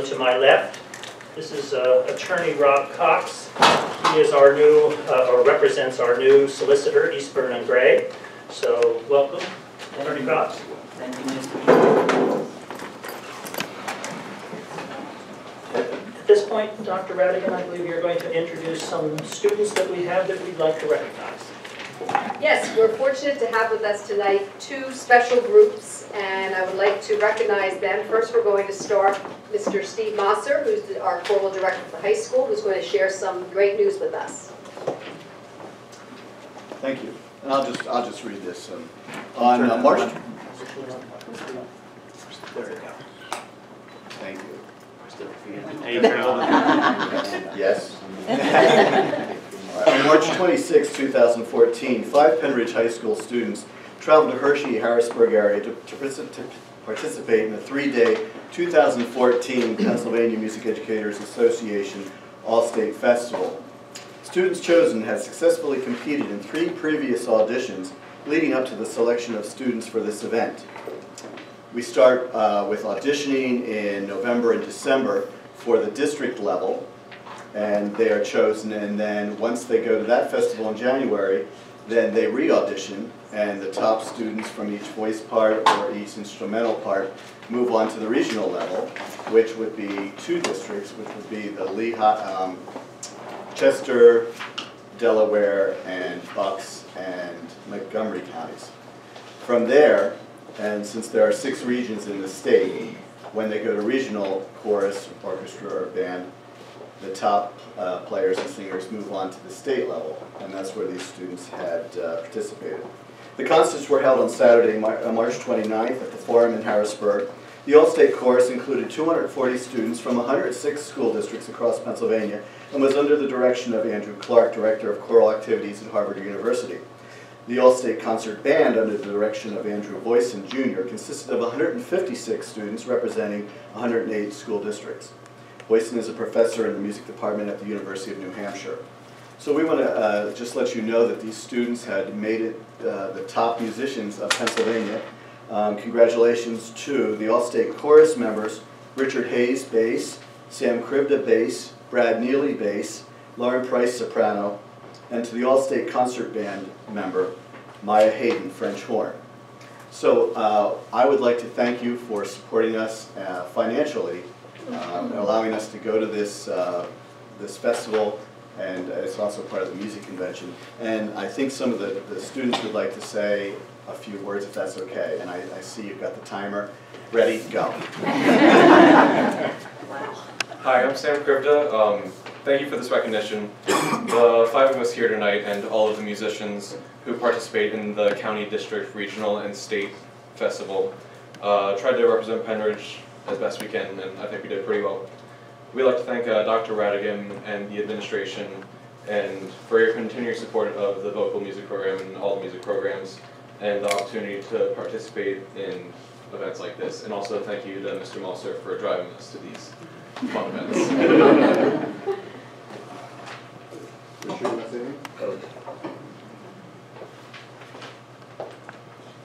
to my left, this is Attorney Rob Cox. He is our new, or represents our new solicitor, Eastburn and Gray. So welcome, Attorney Cox. Thank you, Mr. At this point, Dr. Radigan, I believe you're going to introduce some students that we have that we'd like to recognize. Yes, we're fortunate to have with us tonight two special groups, and I would like to recognize them. First, we're going to start Mr. Steve Mosser, who's our choral director of the high school, who's going to share some great news with us. Thank you. And I'll just read this. On March. There you go. Thank you. Yes. On March 26, 2014, 5 Pennridge High School students traveled to Hershey-Harrisburg area to participate in the 3-day 2014 Pennsylvania Music Educators Association All-State Festival. Students chosen had successfully competed in 3 previous auditions leading up to the selection of students for this event. We start with auditioning in November and December for the district level, and they are chosen, and then once they go to that festival in January, then they re-audition, and the top students from each voice part or each instrumental part move on to the regional level, which would be 2 districts, which would be the Lehigh, Chester, Delaware, and Bucks, and Montgomery counties. From there, and since there are 6 regions in the state, when they go to regional chorus, orchestra, or band, the top players and singers move on to the state level, and that's where these students had participated. The concerts were held on Saturday, March 29th at the Forum in Harrisburg. The All-State Chorus included 240 students from 106 school districts across Pennsylvania and was under the direction of Andrew Clark, Director of Choral Activities at Harvard University. The All-State Concert Band, under the direction of Andrew Boyson, Jr., consisted of 156 students representing 108 school districts. Boyson is a professor in the music department at the University of New Hampshire. So we want to just let you know that these students had made it the top musicians of Pennsylvania. Congratulations to the All-State Chorus members, Richard Hayes, bass, Sam Kribda, bass, Brad Neely, bass, Lauren Price, soprano, and to the All-State Concert Band member, Maya Hayden, French horn. So I would like to thank you for supporting us financially, and allowing us to go to this, this festival, and it's also part of the music convention. And I think some of the students would like to say a few words, if that's okay. And I see you've got the timer ready, go. Hi, I'm Sam Kribda. Thank you for this recognition. The 5 of us here tonight and all of the musicians who participate in the county, district, regional, and state festival tried to represent Pennridge as best we can, and I think we did pretty well. We'd like to thank Dr. Radigan and the administration and for your continued support of the vocal music program and all the music programs and the opportunity to participate in events like this. And also thank you to Mr. Malser for driving us to these fun events.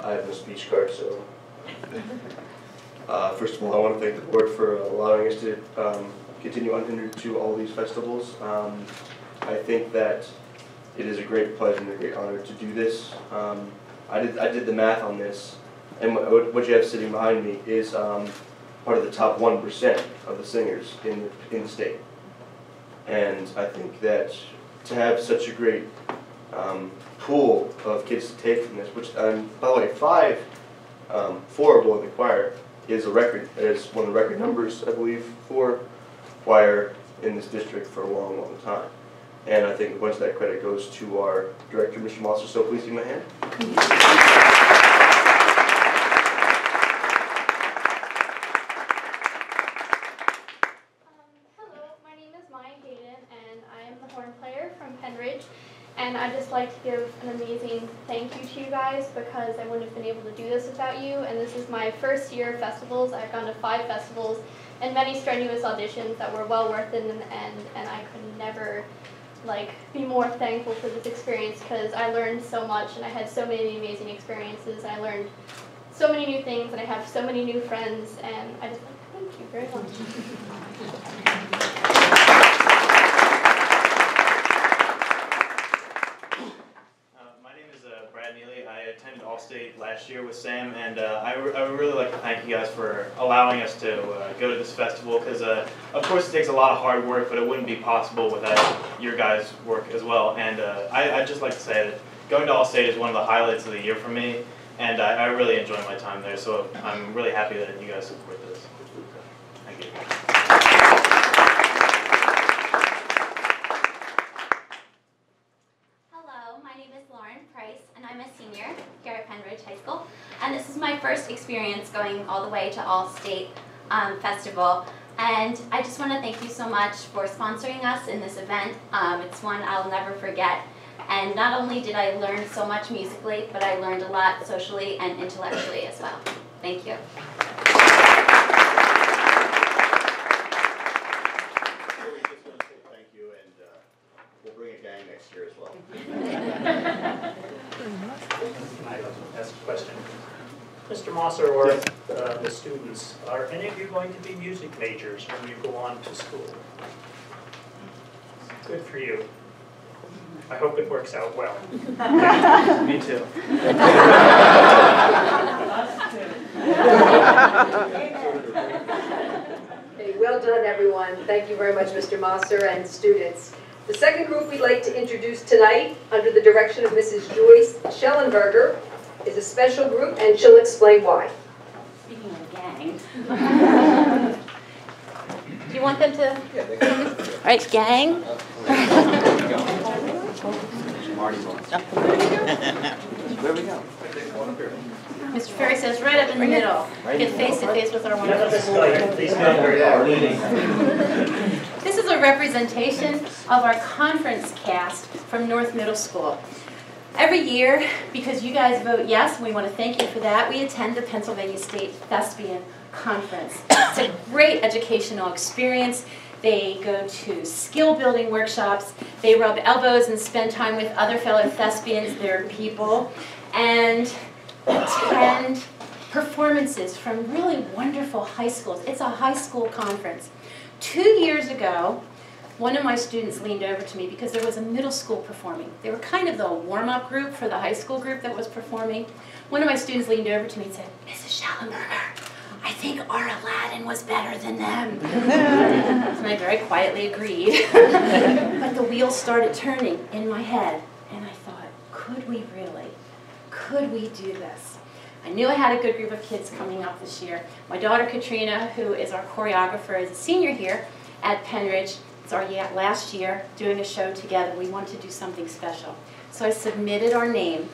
I have no speech card, so first of all, I want to thank the board for allowing us to continue unhindered to all these festivals. I think that it is a great pleasure and a great honor to do this. I did the math on this, and what you have sitting behind me is part of the top 1% of the singers in the state. And I think that to have such a great pool of kids to take from this, which, by the way, 4 below the choir is a record. It is one of the record numbers, I believe, for choir in this district for a long, long time. And I think a bunch of that credit goes to our director, Mr. Malser, so please give him a hand. Hello, my name is Maya Hayden, and I am the horn player from Pennridge. And I'd just like to give an amazing thank you to you guys, because I wouldn't have been able to do this without you. And this is my first year of festivals. I've gone to 5 festivals and many strenuous auditions that were well worth it in the end, and I could never be more thankful for this experience, because I learned so much and I had so many amazing experiences. I learned so many new things and I have so many new friends, and I just thank you very much. to thank you guys for allowing us to go to this festival, because of course it takes a lot of hard work, but it wouldn't be possible without your guys' work as well. And I'd just like to say that going to All-State is one of the highlights of the year for me, and I really enjoy my time there, so I'm really happy that you guys support this. Thank you. Hello, my name is Lauren Price, and I'm a senior here at Pennridge High School. And this is my first experience going all the way to All-State Festival. And I just want to thank you so much for sponsoring us in this event. It's one I'll never forget. And not only did I learn so much musically, but I learned a lot socially and intellectually as well. Thank you. Thank you, and we'll bring a gang next year as well. I ask a question. Mr. Mosser or the students, are any of you going to be music majors when you go on to school? Good for you. I hope it works out well. Me too. Okay, well done, everyone. Thank you very much, Mr. Mosser and students. The second group we'd like to introduce tonight, under the direction of Mrs. Joyce Schellenberger, is a special group, and she'll explain why. Speaking of gang, do you want them to? All right, gang. Where we go? Mr. Ferry says right up in the middle. Get face to face with our None of wonderful this school. like, please This is a representation of our conference cast from North Middle School. Every year, because you guys vote yes, and we want to thank you for that, we attend the Pennsylvania State Thespian Conference. It's a great educational experience. They go to skill building workshops, they rub elbows and spend time with other fellow thespians, their people, and attend performances from really wonderful high schools. It's a high school conference. 2 years ago, one of my students leaned over to me because there was a middle school performing. They were kind of the warm-up group for the high school group that was performing. One of my students leaned over to me and said, "Mrs. Schellenberger, I think our Aladdin was better than them." And I very quietly agreed. But the wheels started turning in my head, and I thought, could we really? Could we do this? I knew I had a good group of kids coming up this year. My daughter Katrina, who is our choreographer, is a senior here at Pennridge. It's our last year doing a show together. We want to do something special. So I submitted our name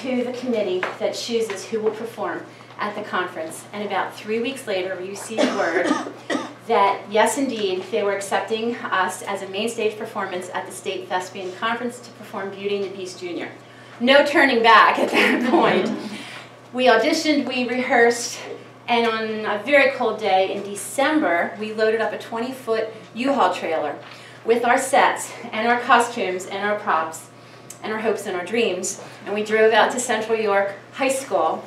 to the committee that chooses who will perform at the conference. And about 3 weeks later, we received word that, yes, indeed, they were accepting us as a main stage performance at the State Thespian Conference to perform Beauty and the Beast Jr. No turning back at that point. We auditioned, we rehearsed, and on a very cold day in December, we loaded up a 20-foot U-Haul trailer with our sets and our costumes and our props and our hopes and our dreams. And we drove out to Central York High School,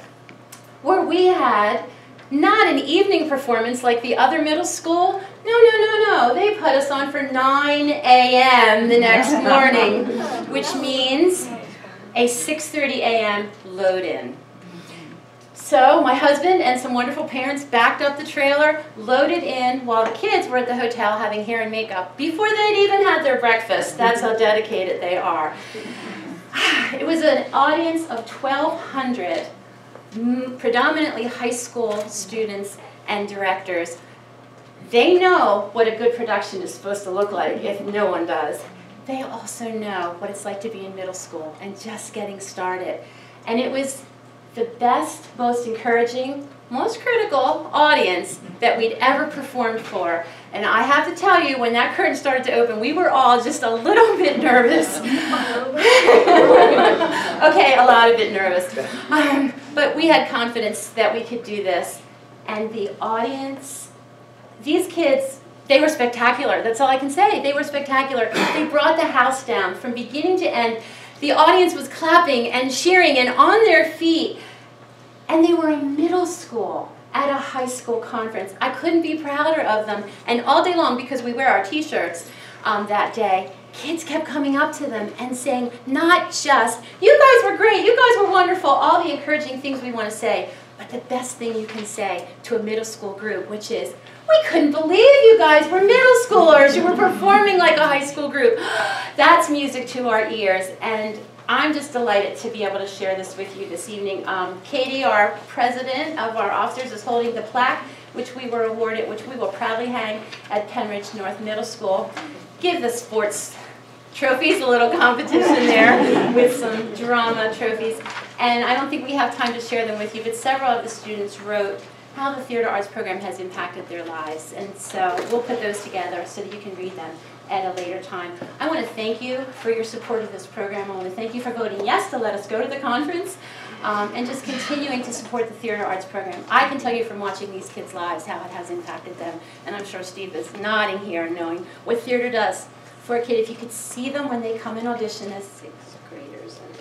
where we had not an evening performance like the other middle school. No. They put us on for 9 a.m. the next morning, which means a 6:30 a.m. load-in. So my husband and some wonderful parents backed up the trailer, loaded in, while the kids were at the hotel having hair and makeup before they'd even had their breakfast. That's how dedicated they are. It was an audience of 1,200, predominantly high school students and directors. They know what a good production is supposed to look like if no one does. They also know what it's like to be in middle school and just getting started. And it was the best, most encouraging, most critical audience that we'd ever performed for. And I have to tell you, when that curtain started to open, we were all just a little bit nervous. Okay, a lot of bit nervous. But we had confidence that we could do this. And the audience, these kids, they were spectacular. That's all I can say. They were spectacular. They brought the house down from beginning to end. The audience was clapping and cheering and on their feet. And they were in middle school at a high school conference. I couldn't be prouder of them. And all day long, because we wear our t-shirts that day, kids kept coming up to them and saying, not just, "You guys were great, you guys were wonderful," all the encouraging things we want to say, but the best thing you can say to a middle school group, which is, we couldn't believe you guys were middle schoolers. You were performing like a high school group. That's music to our ears. And I'm just delighted to be able to share this with you this evening. Katie, our president of our officers, is holding the plaque, which we were awarded, which we will proudly hang at Pennridge North Middle School. Give the sports trophies a little competition there with some drama trophies. And I don't think we have time to share them with you, but several of the students wrote how the theater arts program has impacted their lives. And so we'll put those together so that you can read them at a later time. I want to thank you for your support of this program. I want to thank you for voting yes to let us go to the conference and just continuing to support the theater arts program. I can tell you from watching these kids' lives how it has impacted them. And I'm sure Steve is nodding here knowing what theater does for a kid. If you could see them when they come and audition as 6th graders and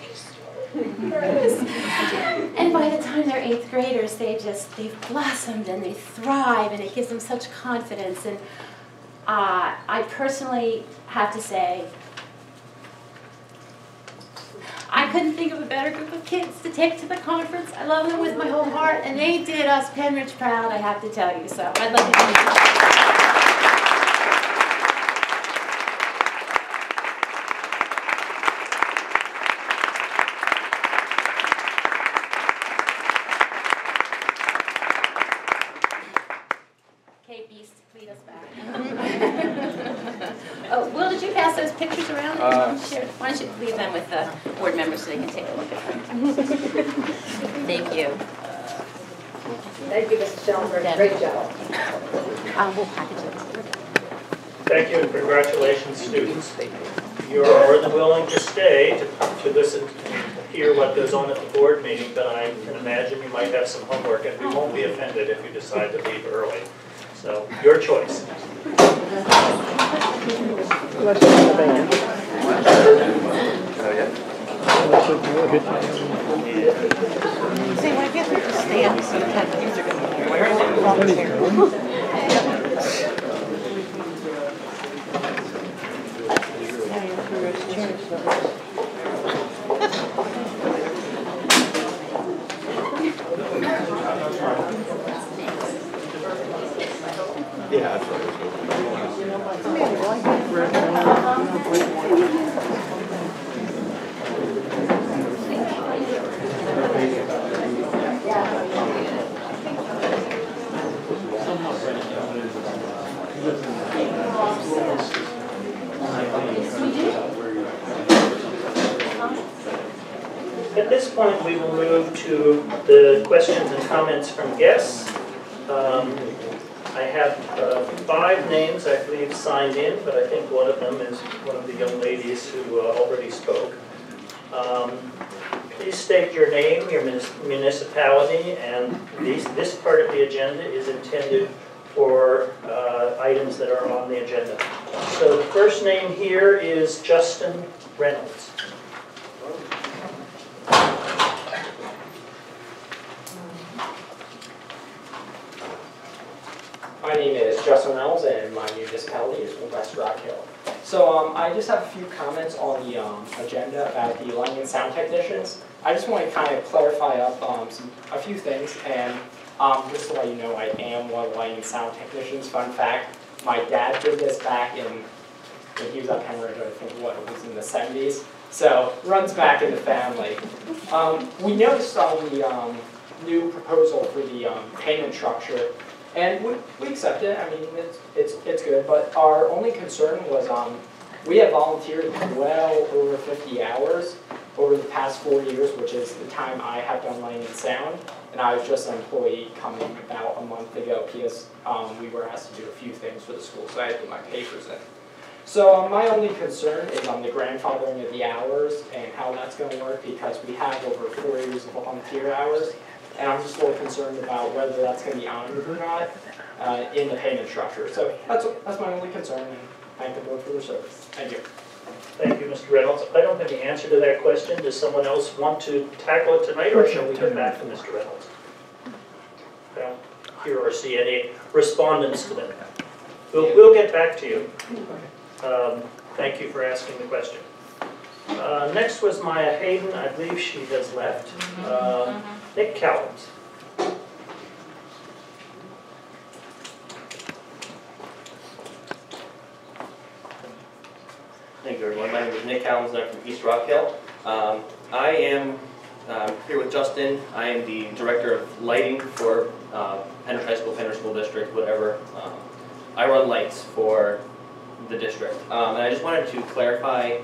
and by the time they're 8th graders, they've blossomed and they thrive, and it gives them such confidence. And I personally have to say, I couldn't think of a better group of kids to take to the conference. I love them with my whole heart, and they did us Pennridge proud, I have to tell you. So I'd love to thank you. Lead us back. Oh, Will, did you pass those pictures around? Sure. Why don't you leave them with the board members so they can take a look at them? Thank you. Thank you, Mrs. Schellenberg. Great job. We'll package it. Thank you and congratulations, students. You're more than willing to stay to listen, hear what goes on at the board meeting, but I can imagine you might have some homework, and we won't be offended if you decide to leave early. So, your choice. Yeah, At this point, we will move to the questions and comments from guests. I have 5 names, I believe, signed in, but I think one of them is one of the young ladies who already spoke. Please state your name, your municipality, and this part of the agenda is intended for items that are on the agenda. So the first name here is Justin Reynolds. My name is Justin Reynolds, and my municipality is West Rock Hill. So I just have a few comments on the agenda about the lighting and sound technicians. I just want to kind of clarify up a few things, and just to let you know, I am one of the lighting and sound technicians. Fun fact, my dad did this back when he was at Pennridge, I think, it was in the 70s. So, runs back in the family. We noticed on the new proposal for the payment structure, and we accept it. I mean, it's good. But our only concern was we have volunteered well over 50 hours over the past 4 years, which is the time I have done lighting and sound. And I was just an employee coming about a month ago because we were asked to do a few things for the school, so I had to get my papers in. So my only concern is on the grandfathering of the hours and how that's going to work, because we have over 4 years of volunteer hours. And I'm just a little concerned about whether that's going to be honored or not in the payment structure. So that's my only concern, and thank the board for their service. Thank you. Thank you, Mr. Reynolds. I don't have the answer to that question. Does someone else want to tackle it tonight, or shall we come back to Mr. Reynolds? I don't hear or see any respondents to that. We'll get back to you. Thank you for asking the question. Next was Maya Hayden. I believe she has left. Nick Callums. Thank you, everyone. My name is Nick Callens, and I'm from East Rock Hill. I am here with Justin. I am the Director of Lighting for Pennridge High School, Pennridge School District, whatever. I run lights for the district. And I just wanted to clarify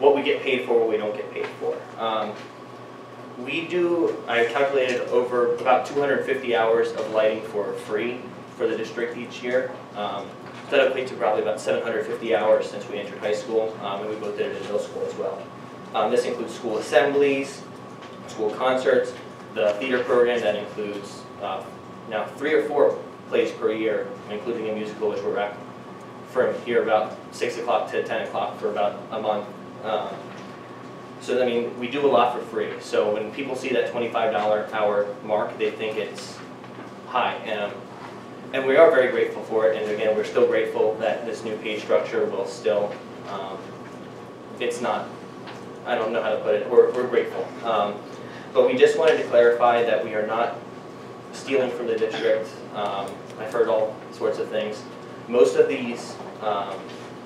what we get paid for, what we don't get paid for. I calculated over about 250 hours of lighting for free for the district each year. That equates to probably about 750 hours since we entered high school, and we both did it in middle school as well. This includes school assemblies, school concerts, the theater program that includes now 3 or 4 plays per year, including a musical, which we're at from here about 6 o'clock to 10 o'clock for about a month. So I mean, we do a lot for free. So when people see that $25 hour mark, they think it's high. And we are very grateful for it, and again, we're still grateful that this new pay structure will still, it's not, I don't know how to put it, we're grateful. But we just wanted to clarify that we are not stealing from the district. I've heard all sorts of things. Most of these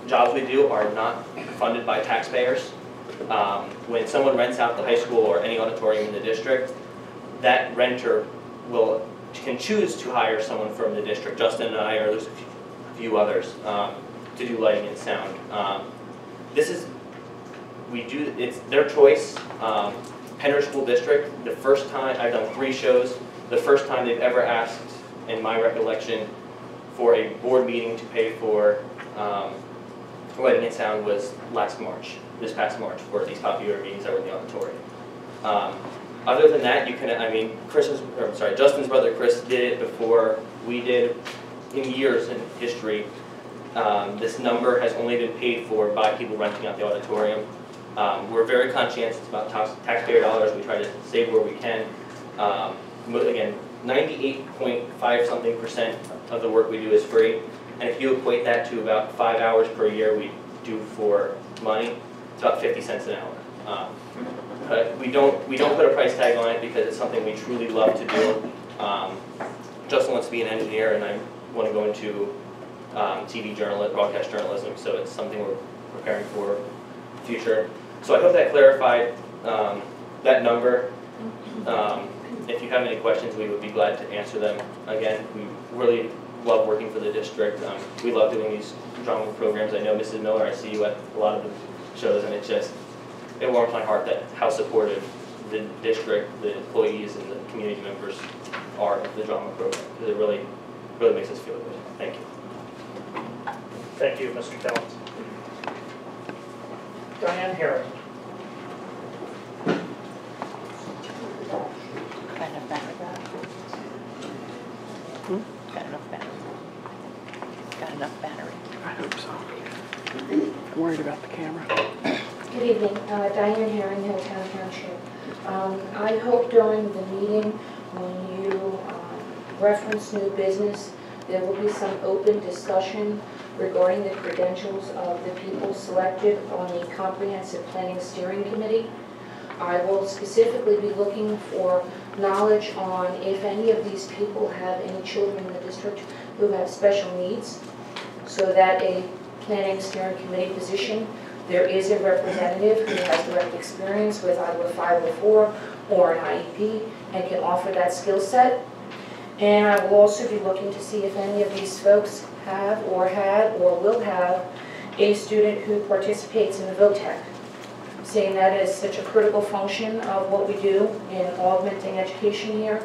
jobs we do are not funded by taxpayers. When someone rents out the high school or any auditorium in the district, that renter can choose to hire someone from the district. Justin and I, or there's a few others, to do lighting and sound. It's their choice. Pennridge School District, the first time, I've done 3 shows, the first time they've ever asked, in my recollection, for a board meeting to pay for lighting and sound was this past March, for these Poppy Yoder meetings that were in the auditorium. Other than that, Justin's brother Chris did it before we did in years in history. This number has only been paid for by people renting out the auditorium. We're very conscientious about taxpayer dollars. We try to save where we can. Again, 98.5% of the work we do is free. And if you equate that to about 5 hours per year we do for money, it's about 50 cents an hour. But we don't put a price tag on it because it's something we truly love to do. Justin wants to be an engineer, and I want to go into TV journalism, broadcast journalism, so it's something we're preparing for the future. So I hope that clarified that number. If you have any questions, we would be glad to answer them. Again, we really love working for the district. We love doing these drama programs. I know Mrs. Miller, I see you at a lot of the shows, and it warms my heart that how supportive the district, the employees, and the community members are of the drama program, because it really makes us feel good. Thank you. Thank you, Mr. Callens. Diane Herring. Got enough battery? Got enough battery? Got enough battery? I hope so. I'm worried about the camera. Good evening, Diane Herring, Hilltown Township. I hope during the meeting, when you reference new business, there will be some open discussion regarding the credentials of the people selected on the Comprehensive Planning Steering Committee. I will specifically be looking for knowledge on if any of these people have any children in the district who have special needs, so that a Planning Steering Committee position, there is a representative who has direct experience with either a 504 or an IEP and can offer that skill set. And I will also be looking to see if any of these folks have or had or will have a student who participates in the VOTEC, seeing that as such a critical function of what we do in augmenting education here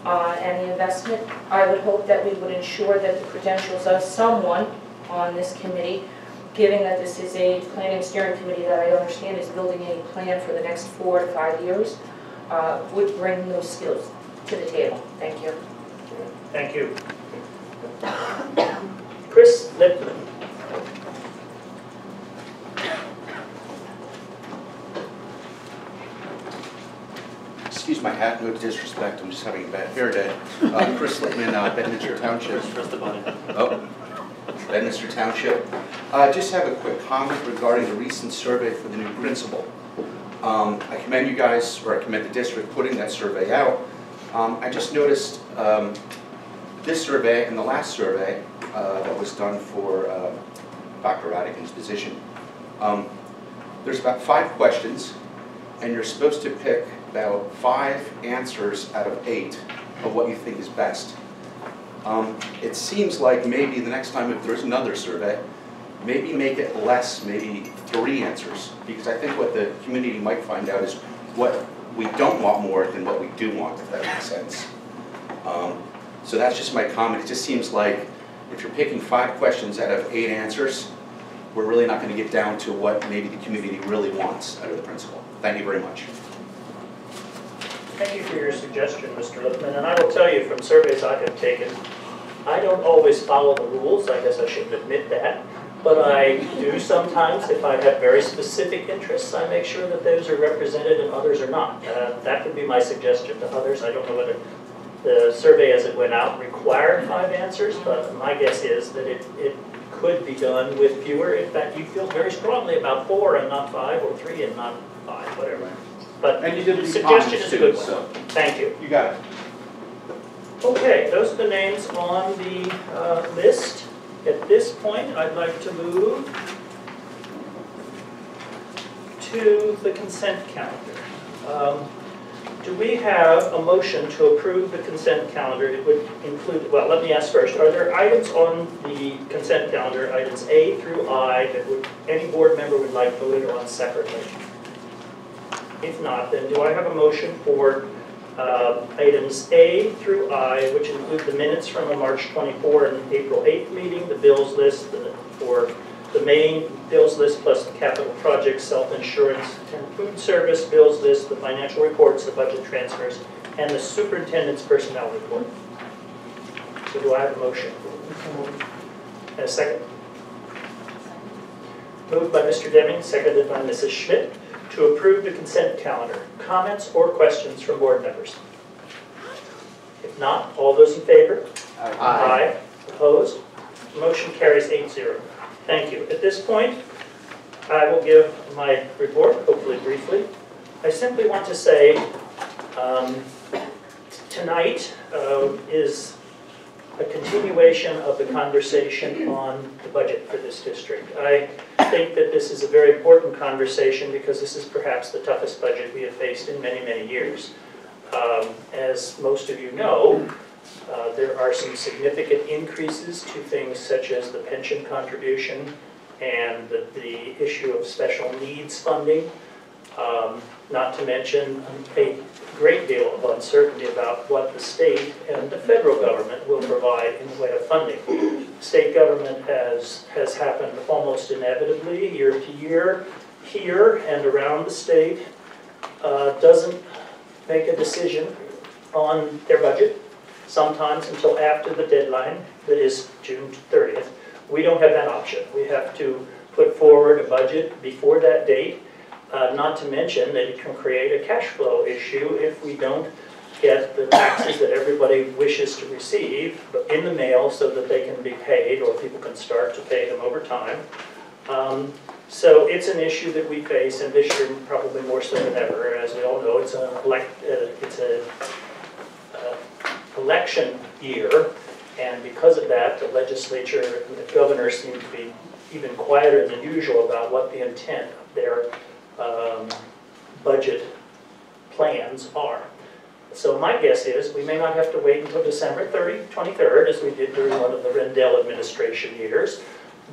and the investment. I would hope that we would ensure that the credentials of someone on this committee, given that this is a planning steering committee that I understand is building a plan for the next 4 to 5 years, would bring those skills to the table. Thank you. Thank you. Chris Lippman. Excuse my hat, no disrespect, I'm just having a bad hair day. Chris Lippman, Bedminster Township. Press the button. Oh, Bedminster Township. Just have a quick comment regarding the recent survey for the new principal. I commend you guys, or I commend the district putting that survey out. I just noticed this survey and the last survey that was done for Dr. Radigan's position There's about 5 questions, and you're supposed to pick about 5 answers out of 8 of what you think is best. It seems like maybe the next time if there's another survey, maybe make it less, maybe 3 answers, because I think what the community might find out is what we don't want more than what we do want, if that makes sense. So that's just my comment. It just seems like if you're picking 5 questions out of 8 answers, we're really not going to get down to what maybe the community really wants out of the principal. Thank you very much. Thank you for your suggestion, Mr. Lippman, and I will tell you from surveys I have taken, I don't always follow the rules, I guess I shouldn't admit that, but I do sometimes. If I have very specific interests, I make sure that those are represented and others are not. That would be my suggestion to others. I don't know whether the survey as it went out required 5 answers, but my guess is that it could be done with fewer. In fact, you feel very strongly about 4 and not 5, or 3 and not 5, whatever. But And you did the the suggestion is a good one. so Thank you. you got it. Okay, those are the names on the list. At this point, I'd like to move to the consent calendar. Do we have a motion to approve the consent calendar? It would include, well, let me ask first, are there items on the consent calendar, items A through I, that any board member would like voted on separately? If not, then do I have a motion for items A through I, which include the minutes from the March 24 and April 8th meeting, the bills list for the main bills list plus the capital projects, self-insurance, and food service bills list, the financial reports, the budget transfers, and the superintendent's personnel report. So do I have a motion? And a second? Moved by Mr. Deming, seconded by Mrs. Schmidt, to approve the consent calendar. Comments or questions from board members? If not, all those in favor? Aye. Opposed? Motion carries 8-0. Thank you. At this point, I will give my report, hopefully briefly. I simply want to say tonight is a continuation of the conversation on the budget for this district. I think that this is a very important conversation because this is perhaps the toughest budget we have faced in many, many years. As most of you know, there are some significant increases to things such as the pension contribution and the issue of special needs funding, not to mention a great deal of uncertainty about what the state and the federal government will provide in the way of funding. State government has happened almost inevitably year to year here and around the state, doesn't make a decision on their budget sometimes until after the deadline, that is June 30th. We don't have that option. We have to put forward a budget before that date, not to mention that it can create a cash flow issue if we don't get the taxes that everybody wishes to receive in the mail so that they can be paid or people can start to pay them over time. So it's an issue that we face, and this year probably more so than ever. As we all know, it's an election year, and because of that, the legislature and the governor seem to be even quieter than usual about what the intent of their budget plans are. So my guess is we may not have to wait until December 23rd, as we did during one of the Rendell administration years,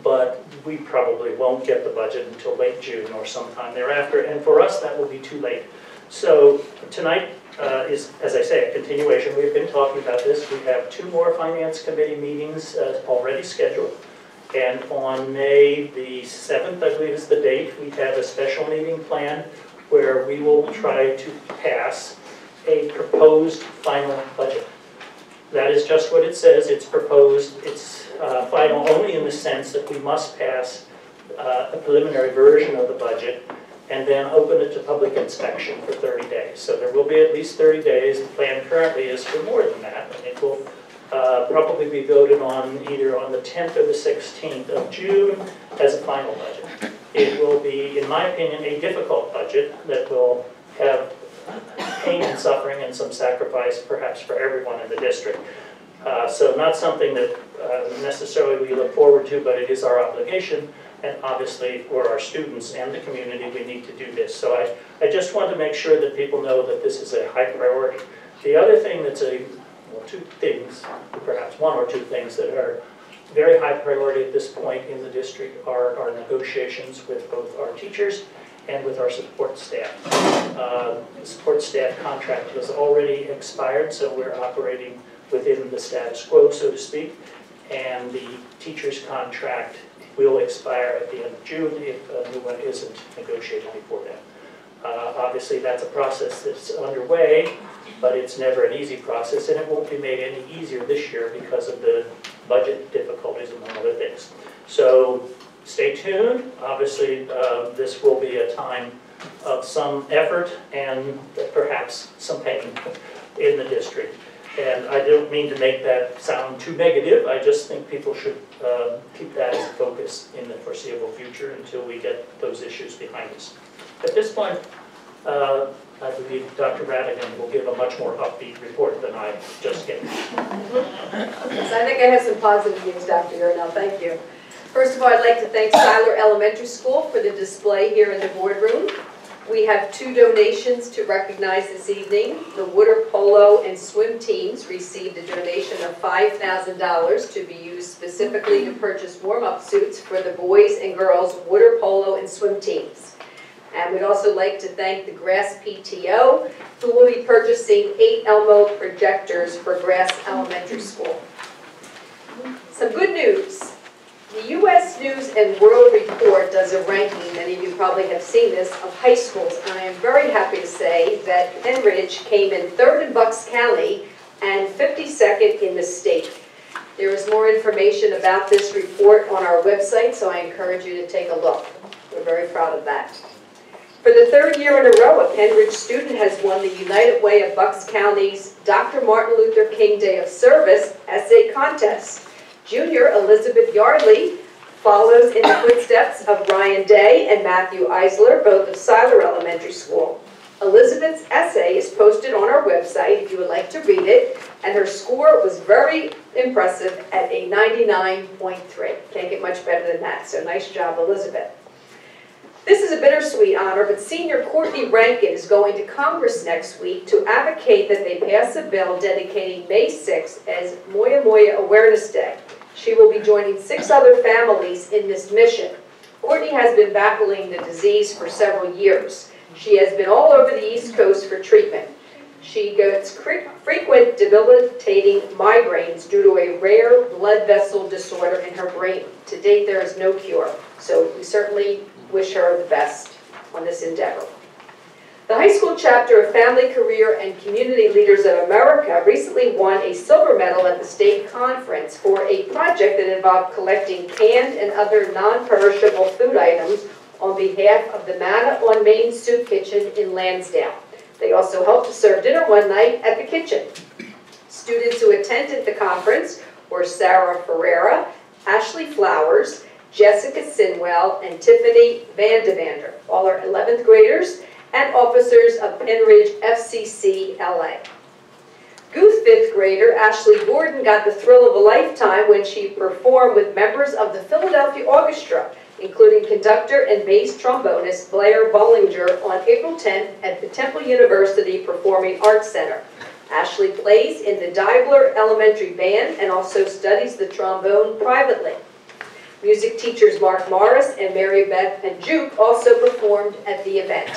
but we probably won't get the budget until late June or sometime thereafter, and for us that will be too late. So tonight is, as I say, a continuation. We've been talking about this. We have 2 more Finance Committee meetings already scheduled, and on May the 7th, I believe is the date, we have a special meeting planned where we will try to pass a proposed final budget. That is just what it says. It's proposed. It's final only in the sense that we must pass a preliminary version of the budget and then open it to public inspection for 30 days. So there will be at least 30 days. The plan currently is for more than that, and it will probably be voted on either on the 10th or the 16th of June as a final budget. It will be, in my opinion, a difficult budget that will have pain and suffering and some sacrifice perhaps for everyone in the district. So not something that necessarily we look forward to, but it is our obligation And obviously, for our students and the community, we need to do this. So I just want to make sure that people know that this is a high priority. The other thing that's two things, perhaps one or two things that are very high priority at this point in the district are our negotiations with both our teachers and with our support staff. The support staff contract has already expired, so we're operating within the status quo, so to speak. And the teacher's contract will expire at the end of June if a new one isn't negotiated before that. Obviously, that's a process that's underway, but it's never an easy process, and it won't be made any easier this year because of the budget difficulties, among other things. So stay tuned. Obviously, this will be a time of some effort and perhaps some pain in the district. And I don't mean to make that sound too negative. I just think people should keep that as a focus in the foreseeable future until we get those issues behind us. At this point, I believe Dr. Radigan will give a much more upbeat report than I just gave. Yes, I think I have some positive news, Dr. Yarnell. Thank you. First of all, I'd like to thank Schuyler Elementary School for the display here in the boardroom. We have 2 donations to recognize this evening. The water polo and swim teams received a donation of $5,000 to be used specifically to purchase warm-up suits for the boys and girls water polo and swim teams. And we'd also like to thank the Grass PTO, who will be purchasing 8 Elmo projectors for Grass Elementary School. Some good news. The U.S. News and World Report does a ranking, many of you probably have seen this, of high schools. And I am very happy to say that Pennridge came in 3rd in Bucks County and 52nd in the state. There is more information about this report on our website, so I encourage you to take a look. We're very proud of that. For the 3rd year in a row, a Pennridge student has won the United Way of Bucks County's Dr. Martin Luther King Day of Service essay contest. Junior Elizabeth Yardley follows in the footsteps of Ryan Day and Matthew Eisler, both of Schuyler Elementary School. Elizabeth's essay is posted on our website if you would like to read it, and her score was very impressive at a 99.3. Can't get much better than that, so nice job, Elizabeth. This is a bittersweet honor, but Senior Courtney Rankin is going to Congress next week to advocate that they pass a bill dedicating May 6th as Moya Moya Awareness Day. She will be joining 6 other families in this mission. Courtney has been battling the disease for several years. She has been all over the East Coast for treatment. She gets frequent debilitating migraines due to a rare blood vessel disorder in her brain. To date, there is no cure, so we certainly wish her the best on this endeavor. The high school chapter of Family, Career, and Community Leaders of America recently won a silver medal at the state conference for a project that involved collecting canned and other non-perishable food items on behalf of the Manna on Main Soup Kitchen in Lansdale. They also helped to serve dinner one night at the kitchen. Students who attended the conference were Sarah Ferreira, Ashley Flowers, Jessica Sinwell, and Tiffany Vandavander. All are 11th graders and officers of Pennridge FCC LA. Guth 5th grader Ashley Gordon got the thrill of a lifetime when she performed with members of the Philadelphia Orchestra, including conductor and bass trombonist Blair Bollinger on April 10th at the Temple University Performing Arts Center. Ashley plays in the Diebler Elementary Band and also studies the trombone privately. Music teachers Mark Morris and Mary Beth and Juke also performed at the event.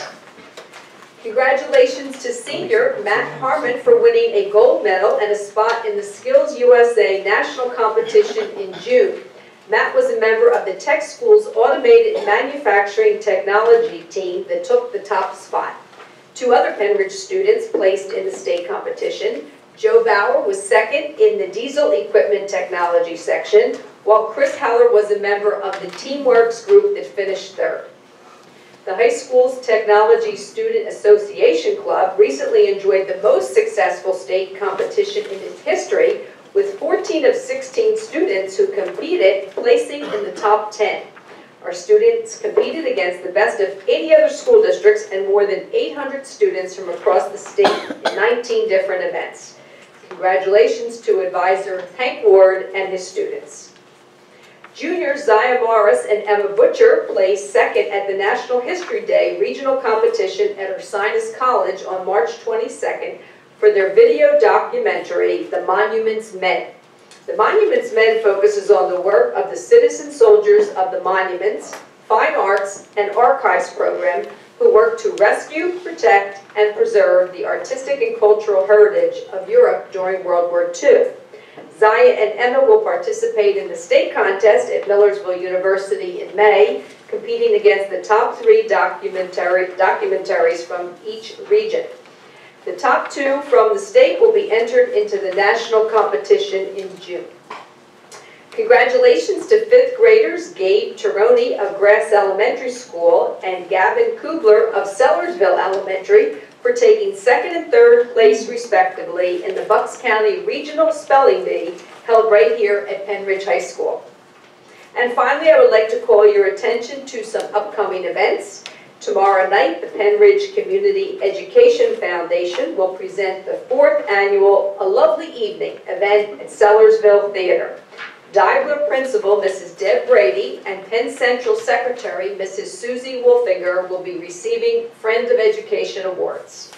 Congratulations to senior Matt Harmon for winning a gold medal and a spot in the Skills USA National Competition in June. Matt was a member of the Tech School's Automated Manufacturing Technology team that took the top spot. 2 other Pennridge students placed in the state competition. Joe Bauer was 2nd in the Diesel Equipment Technology section, while Chris Heller was a member of the Teamworks group that finished 3rd. The high school's Technology Student Association Club recently enjoyed the most successful state competition in its history, with 14 of 16 students who competed placing in the top 10. Our students competed against the best of 80 other school districts and more than 800 students from across the state in 19 different events. Congratulations to advisor Hank Ward and his students. Juniors Zaya Morris and Emma Butcher placed second at the National History Day regional competition at Ursinus College on March 22nd for their video documentary, The Monuments Men. The Monuments Men focuses on the work of the citizen soldiers of the Monuments, Fine Arts, and Archives program who work to rescue, protect, and preserve the artistic and cultural heritage of Europe during World War II. Zaya and Emma will participate in the state contest at Millersville University in May, competing against the top 3 documentaries from each region. The top 2 from the state will be entered into the national competition in June. Congratulations to 5th graders Gabe Tironi of Grass Elementary School and Gavin Kubler of Sellersville Elementary for taking 2nd and 3rd place respectively in the Bucks County Regional Spelling Bee held right here at Pennridge High School. And finally, I would like to call your attention to some upcoming events. Tomorrow night, the Pennridge Community Education Foundation will present the 4th annual A Lovely Evening event at Sellersville Theater. Dibler Principal, Mrs. Deb Brady, and Penn Central Secretary, Mrs. Susie Wolfinger, will be receiving Friend of Education awards.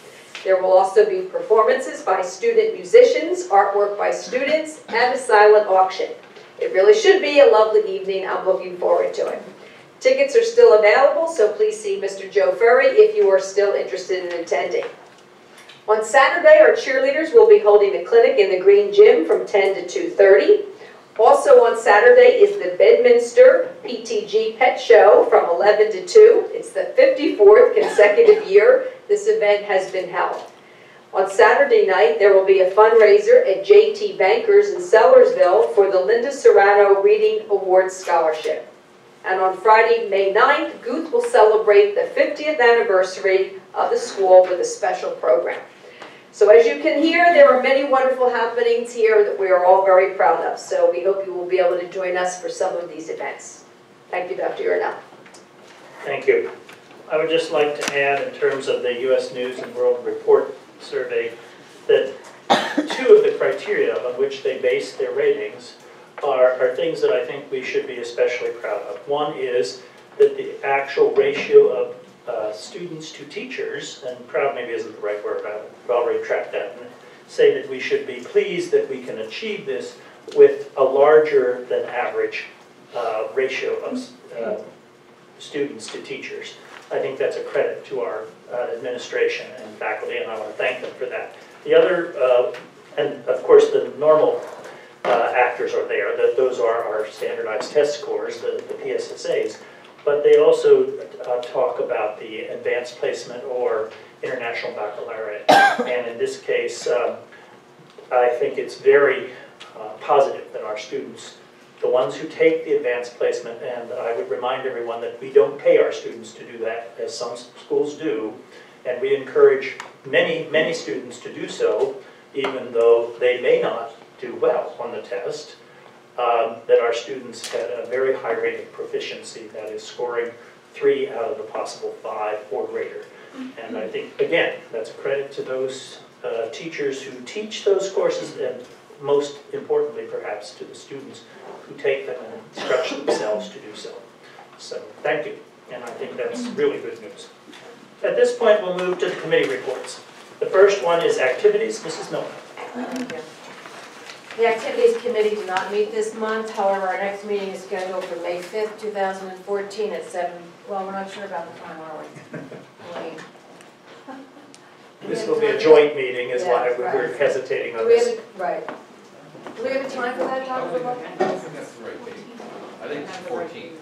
There will also be performances by student musicians, artwork by students, and a silent auction. It really should be a lovely evening. I'm looking forward to it. Tickets are still available, so please see Mr. Joe Ferry if you are still interested in attending. On Saturday, our cheerleaders will be holding a clinic in the Green Gym from 10 to 2:30. Also on Saturday is the Bedminster PTG Pet Show from 11 to 2. It's the 54th consecutive year this event has been held. On Saturday night, there will be a fundraiser at JT Bankers in Sellersville for the Linda Serrano Reading Awards Scholarship. And on Friday, May 9th, Guth will celebrate the 50th anniversary of the school with a special program. So as you can hear, there are many wonderful happenings here that we are all very proud of. So we hope you will be able to join us for some of these events. Thank you, Dr. Urnell. Thank you. I would just like to add, in terms of the U.S. News and World Report survey, that 2 of the criteria on which they base their ratings are things that I think we should be especially proud of. One is that the actual ratio of students to teachers, and proud maybe isn't the right word, I'll retract that and say that we should be pleased that we can achieve this with a larger than average ratio of students to teachers. I think that's a credit to our administration and faculty, and I want to thank them for that. The other, and of course the normal actors are there, those are our standardized test scores, the PSSAs. But they also talk about the advanced placement or international baccalaureate. And in this case, I think it's very positive that our students, the ones who take the advanced placement, and I would remind everyone that we don't pay our students to do that, as some schools do, and we encourage many, many students to do so, even though they may not do well on the test. That our students had a very high rate of proficiency, that is scoring 3 out of the possible 5 or greater. And I think, again, that's a credit to those teachers who teach those courses, and most importantly perhaps to the students who take them and instruct themselves to do so. So thank you, and I think that's really good news. At this point we'll move to the committee reports. The first one is activities. Mrs. Miller. Thank you. The Activities Committee did not meet this month. However, our next meeting is scheduled for May 5th, 2014 at 7. Well, we're not sure about the time, are we? Wayne? This will be a joint meeting, is why we're hesitating on this. Right. Do we have a time for that, Dr. Football? I don't think that's the right date. I think it's 14.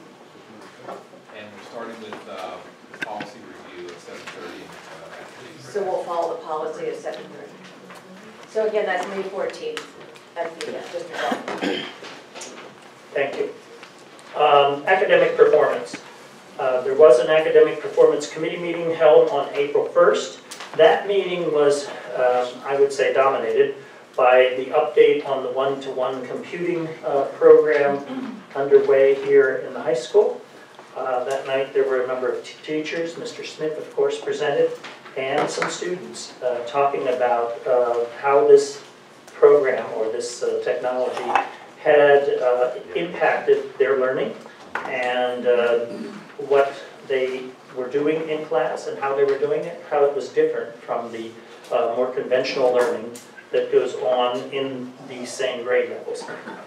And we're starting with policy review at 7:30. So we'll follow the policy at 7:30. So again, that's May 14th. Thank you. Academic performance. There was an academic performance committee meeting held on April 1st. That meeting was, I would say, dominated by the update on the one-to-one computing program underway here in the high school. That night there were a number of teachers. Mr. Smith, of course, presented, and some students talking about how this program or this technology had impacted their learning and what they were doing in class and how they were doing it, how it was different from the more conventional learning that goes on in these same grade levels.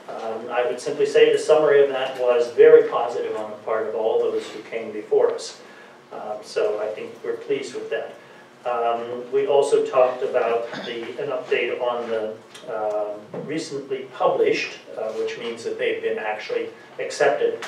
I would simply say the summary of that was very positive on the part of all those who came before us. So I think we're pleased with that. We also talked about an update on the recently published, which means that they've been actually accepted,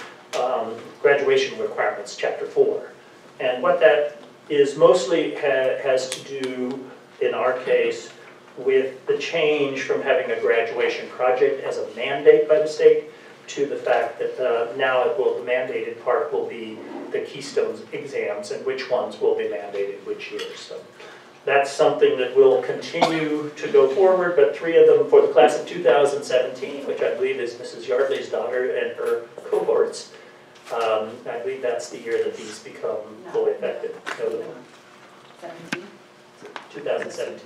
graduation requirements, Chapter 4. And what that is mostly has to do, in our case, with the change from having a graduation project as a mandate by the state to the fact that now the mandated part will be the Keystone exams and which ones will be mandated which year. So that's something that will continue to go forward, but 3 of them for the class of 2017, which I believe is Mrs. Yardley's daughter and her cohorts. I believe that's the year that these become fully effective. 2017.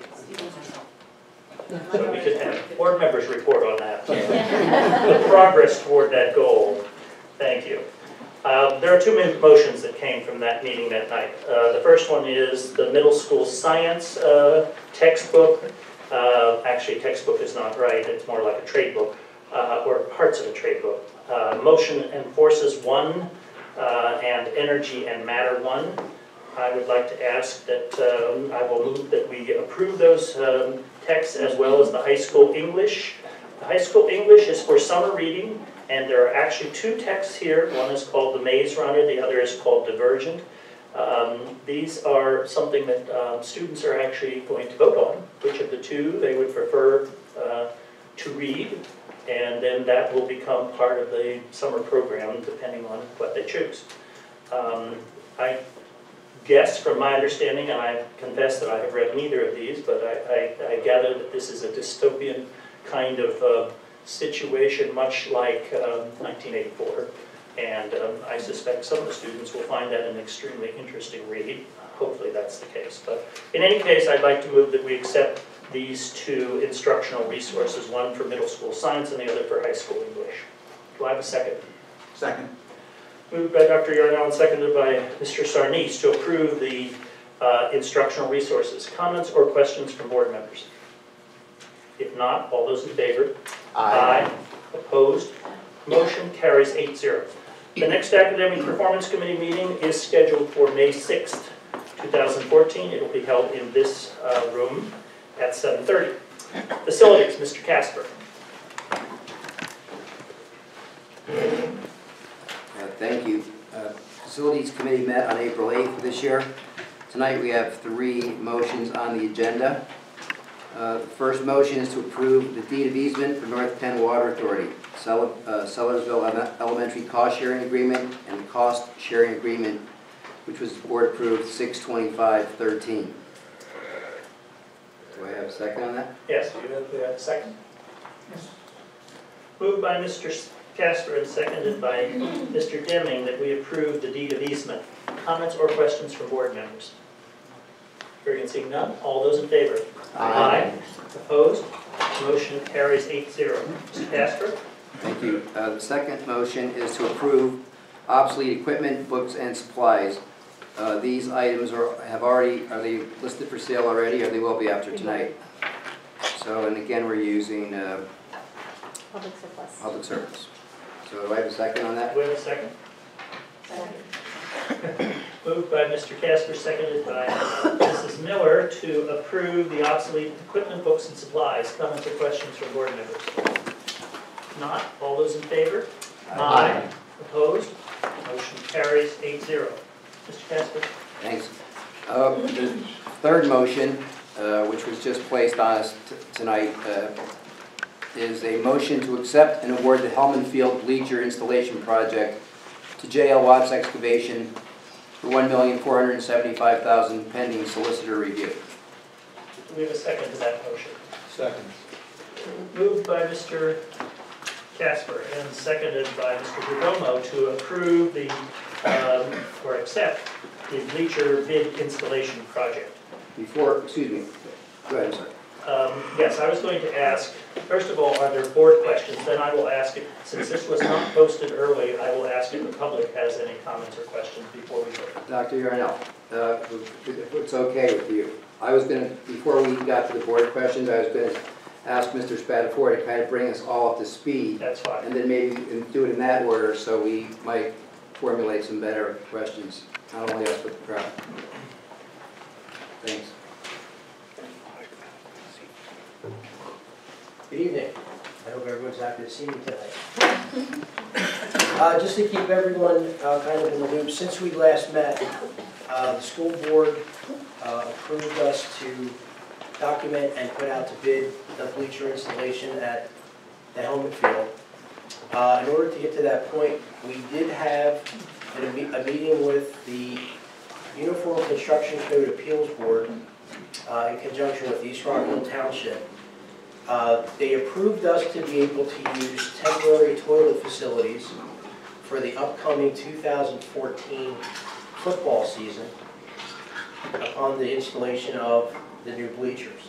So we could have board members report on that. The progress toward that goal. Thank you. There are 2 motions that came from that meeting that night. The first one is the middle school science textbook. Actually, textbook is not right. It's more like a trade book, or parts of a trade book. Motion and Forces 1 and Energy and Matter 1. I would like to ask that I will move that we approve those texts as well as the high school English. The high school English is for summer reading, and there are actually 2 texts here. One is called The Maze Runner, the other is called Divergent. These are something that students are actually going to vote on, which of the 2 they would prefer to read, and then that will become part of the summer program depending on what they choose. I guess from my understanding, and I confess that I have read neither of these, but I gather that this is a dystopian kind of situation, much like 1984, and I suspect some of the students will find that an extremely interesting read. Hopefully that's the case, but in any case, I'd like to move that we accept these 2 instructional resources, one for middle school science and the other for high school English. Do I have a second? Second. Moved by Dr. Yarnell and seconded by Mr. Sarnees to approve the instructional resources. Comments or questions from board members? If not, all those in favor? Aye. Opposed? Motion carries 8-0. The next Academic Performance Committee meeting is scheduled for May 6th, 2014. It will be held in this room at 7:30. Facilities, Mr. Casper. Thank you. Facilities Committee met on April 8th of this year. Tonight we have 3 motions on the agenda. The first motion is to approve the deed of easement for North Penn Water Authority, Sellersville Elementary Cost Sharing Agreement, and the Cost Sharing Agreement, which was board approved 6/25/13. Do I have a second on that? Yes, do you have a second? Yes. Moved by Mr. Casper and seconded by Mr. Deming that we approve the deed of easement. Comments or questions from board members? Hearing and seeing none, all those in favor? Aye. Opposed? Motion carries 8-0. Mr. Casper? Thank you. The second motion is to approve obsolete equipment, books, and supplies. These items are they listed for sale already, or they will be after tonight? So, and again, we're using Public surplus. public service. So do I have a second on that? Do we have a second? Second. Moved by Mr. Casper, seconded by Mrs. Miller to approve the obsolete equipment, books, and supplies. Comments or questions from board members? Not, all those in favor? Aye. Opposed? Motion carries 8-0. Mr. Casper? Thanks. The third motion, which was just placed on us tonight, is a motion to accept and award the Hellman Field bleacher installation project to J.L. Watts Excavation for $1,475,000 pending solicitor review. Do we have a second to that motion? Second. Moved by Mr. Casper and seconded by Mr. Perdomo to approve the, or accept the bleacher bid installation project. Excuse me, go ahead, I'm sorry. Yes, I was going to ask, first of all, are there board questions? Then I will ask, since this was not posted early, I will ask if the public has any comments or questions before we vote. Dr. Yarnell, if it's okay with you, I was going to, before we got to the board questions, I was going to ask Mr. Spatafore to kind of bring us all up to speed. That's fine. And then maybe do it in that order so we might formulate some better questions, not only us but the crowd. Thanks. Good evening. I hope everyone's happy to see me tonight. Just to keep everyone kind of in the loop, since we last met, the school board approved us to document and put out to bid the bleacher installation at the helmet field. In order to get to that point, we did have a meeting with the Uniform Construction Code Appeals Board in conjunction with East Rockville Township. They approved us to be able to use temporary toilet facilities for the upcoming 2014 football season upon the installation of the new bleachers.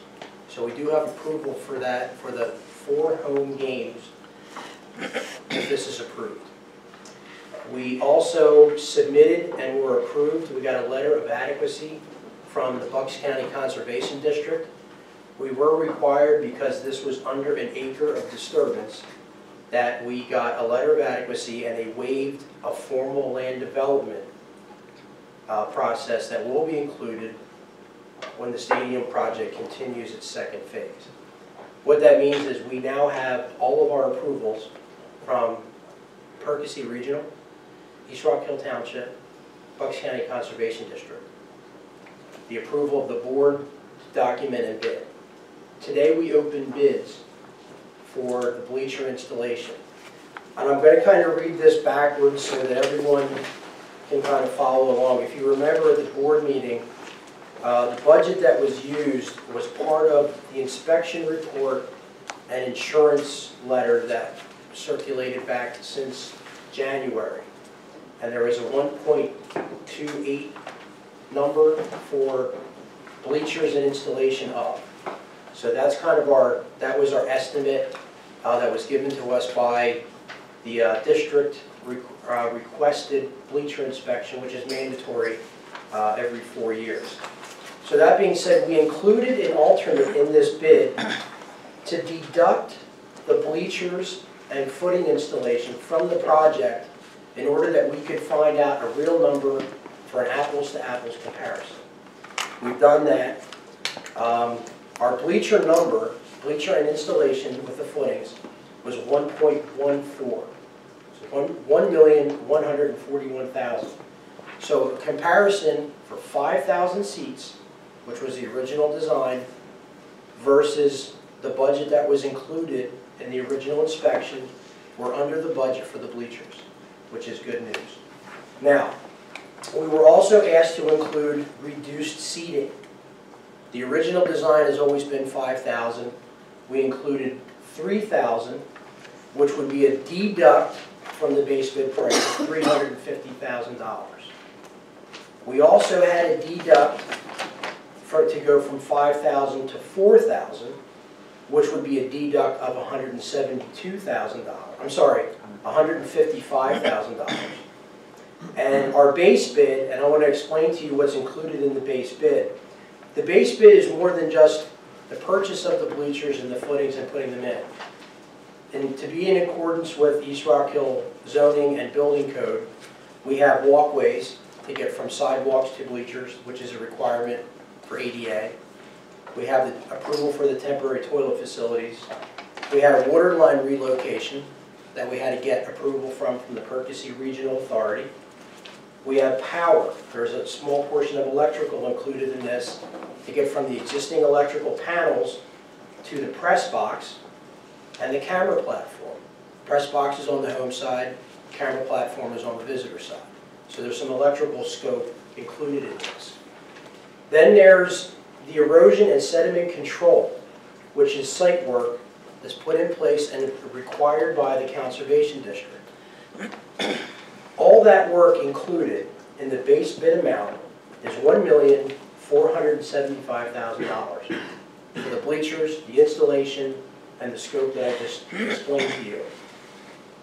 So we do have approval for that for the 4 home games if this is approved. We also submitted and were approved. We got a letter of adequacy from the Bucks County Conservation District. We were required, because this was under an acre of disturbance, that we got a letter of adequacy and they waived a formal land development process that will be included when the stadium project continues its second phase. What that means is we now have all of our approvals from Percy Regional, East Rock Hill Township, Bucks County Conservation District, the approval of the board to document and bid. Today we opened bids for the bleacher installation. And I'm going to kind of read this backwards so that everyone can kind of follow along. If you remember at the board meeting, the budget that was used was part of the inspection report and insurance letter that circulated back since January. And there is a 1.28 number for bleachers and installation of. So that's kind of that was our estimate that was given to us by the district requested bleacher inspection, which is mandatory every 4 years. So that being said, we included an alternate in this bid to deduct the bleachers and footing installation from the project in order that we could find out a real number for an apples-to-apples comparison. We've done that. Our bleacher number, bleacher and installation with the footings, was 1.14. So 1,141,000. So a comparison for 5,000 seats, which was the original design, versus the budget that was included in the original inspection, we're under the budget for the bleachers, which is good news. Now, we were also asked to include reduced seating. The original design has always been 5,000. We included 3,000, which would be a deduct from the base bid price of $350,000. We also had a deduct to go from 5,000 to 4,000, which would be a deduct of $172,000. I'm sorry, $155,000. And our base bid, and I want to explain to you what's included in the base bid. The base bid is more than just the purchase of the bleachers and the footings and putting them in. And to be in accordance with East Rock Hill zoning and building code, we have walkways to get from sidewalks to bleachers, which is a requirement for ADA. We have the approval for the temporary toilet facilities. We had a water line relocation that we had to get approval from the Percy Regional Authority. We have power. There's a small portion of electrical included in this to get from the existing electrical panels to the press box and the camera platform. Press box is on the home side, camera platform is on the visitor side. So there's some electrical scope included in this. Then there's the erosion and sediment control, which is site work that's put in place and required by the Conservation District. All that work included in the base bid amount is $1,475,000. for the bleachers, the installation, and the scope that I just explained to you.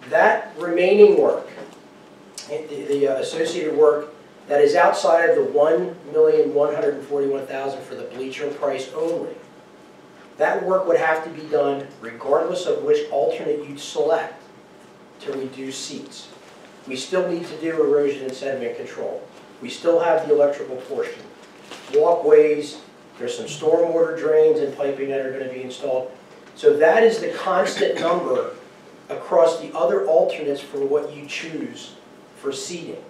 That remaining work, the associated work that is outside of the $1,141,000 for the bleacher price only, that work would have to be done regardless of which alternate you select to reduce seats. We still need to do erosion and sediment control. We still have the electrical portion. Walkways, there's some stormwater drains and piping that are going to be installed. So that is the constant number across the other alternates for what you choose for seating.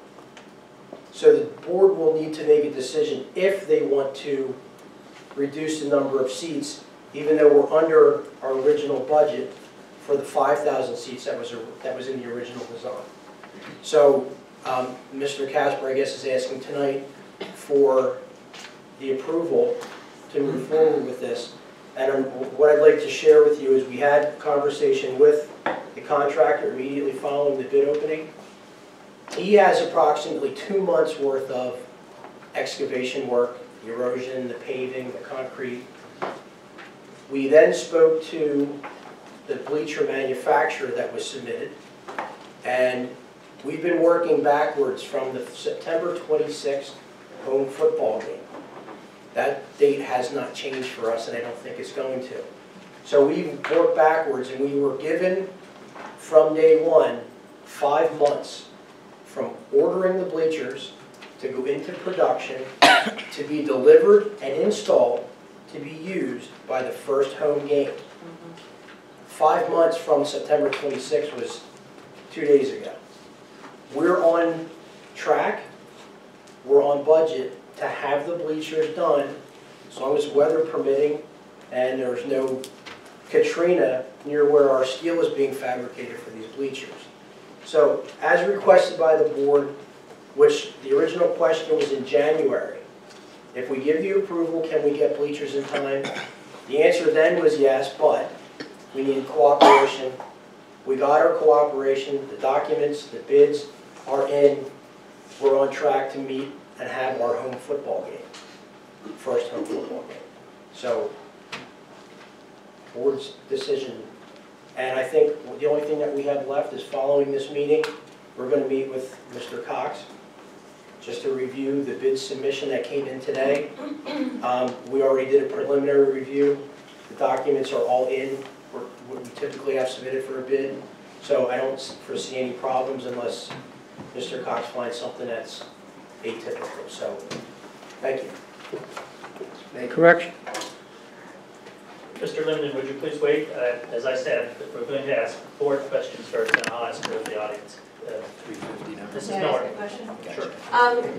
So the board will need to make a decision if they want to reduce the number of seats, even though we're under our original budget for the 5,000 seats that was in the original design. So Mr. Casper, I guess, is asking tonight for the approval to move forward with this. And what I'd like to share with you is we had a conversation with the contractor immediately following the bid opening. He has approximately 2 months worth of excavation work, the erosion, the paving, the concrete. We then spoke to the bleacher manufacturer that was submitted, and we've been working backwards from the September 26th home football game. That date has not changed for us, and I don't think it's going to. So we worked backwards, and we were given, from day one, 5 months from ordering the bleachers to go into production, to be delivered and installed, to be used by the first home game. 5 months from September 26th was 2 days ago. We're on track, we're on budget to have the bleachers done, as long as weather permitting and there's no Katrina near where our steel is being fabricated for these bleachers. So, as requested by the board, which the original question was in January, if we give you approval, can we get bleachers in time? The answer then was yes, but we need cooperation. We got our cooperation, the documents, the bids are in. We're on track to meet and have our home football game, first home football game. So, board's decision. And I think the only thing that we have left is following this meeting, we're going to meet with Mr. Cox just to review the bid submission that came in today. We already did a preliminary review. The documents are all in, what we typically have submitted for a bid. So I don't foresee any problems unless Mr. Cox finds something that's atypical. So, thank you. Correction. Mr. Linden, would you please wait? As I said, we're going to ask board questions first, and I'll ask the audience. 350 now. This is May I Nora. ask a question? Sure.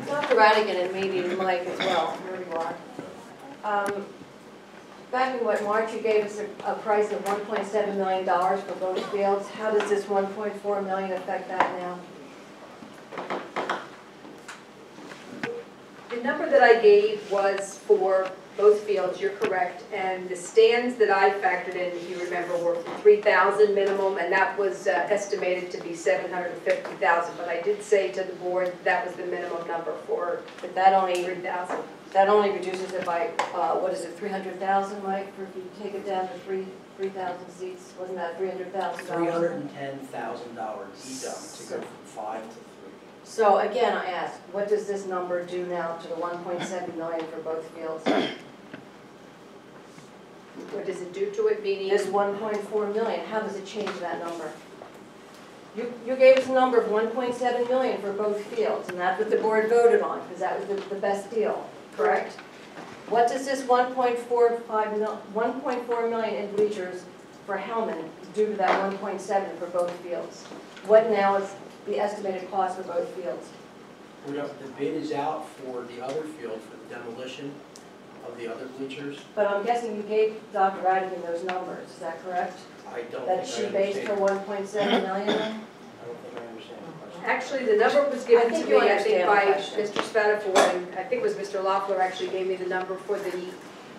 Dr. Radigan and maybe Mike as well, wherever you are. Back in March, you gave us a price of $1.7 million for both fields. How does this $1.4 million affect that now? The number that I gave was for both fields, you're correct, and the stands that I factored in, if you remember, were $3,000 minimum, and that was estimated to be $750,000. But I did say to the board that was the minimum number for. But that only $3,000. That only reduces it by what is it, 300,000, Mike? For if you take it down to 3,000 seats, wasn't that $300,000? $310,000 deduct to go from 5 to 3. So again, I ask, what does this number do now to the 1.7 million for both fields? What does it do to it, meaning? This 1.4 million, how does it change that number? You gave us a number of 1.7 million for both fields, and that's what the board voted on, because that was the best deal, correct? What does this 1.4 million in bleachers for Hellman do to that 1.7 for both fields? What now is the estimated cost for both fields? The bid is out for the other field for the demolition of the other bleachers. But I'm guessing you gave Dr. Radigan those numbers, is that correct? I don't That think she I based her understand. 1.7 million on? I don't think I understand the question. Actually, the number was given to me, I think, by understand Mr. Spatafor, and I think it was Mr. Loeffler actually gave me the number for the